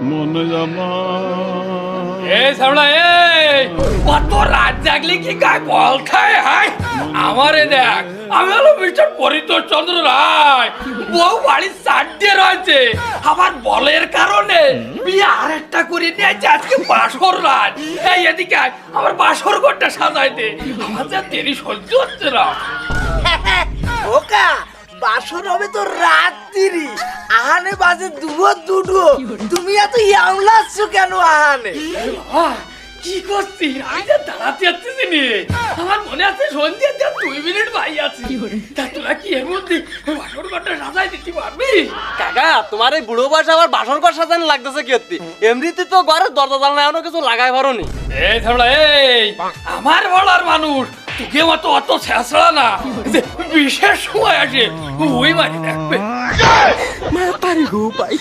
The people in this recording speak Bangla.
মনে জামা সামলা কত রাত জাগলি কি গায়ে বল খায় হাই আমারে দেখ আমি হলো মিস্টার পরিতোষ চন্দ্র রায় বউ বাড়ির সাইড দিয়ে রয়েছে আমার বলের কারণে বিয়ে আরেকটা করে নিয়েছে আজকে বাসর রাত এই এদিকে আয়, আমার বাসর ঘরটা সাজাইতে আমার যা দেরি সহ্য হচ্ছে না ওকা বাসর হবে তো রাত্রি আহানে বাজে দুটো তুমি এত ইয়ামলাচ্ছ কেন আহানে বাবা, কি করছিস আমি যা দাঁড়াতে যাচ্ছি নি আমার মনে আছে সন্ধ্যে 2 মিনিট বাই আছে তা তোরা কি এর মধ্যে বাসর ঘরটা সাজাই দিতে পারবি কাকা তোমার এই বুড়ো বয়সে আবার বাসর ঘর সাজানো লাগতেছে কি হচ্ছে এমনিতে তো ঘরের দরজা জানলা এখনো কিছু লাগাই পারোনি এই থামড়া এই আমার বলার মানুষ তোকে মতো অত ছেঁচড়া না যে বিশেষ সময় আসে ওই মারি দেখবে মাতারি গো পাই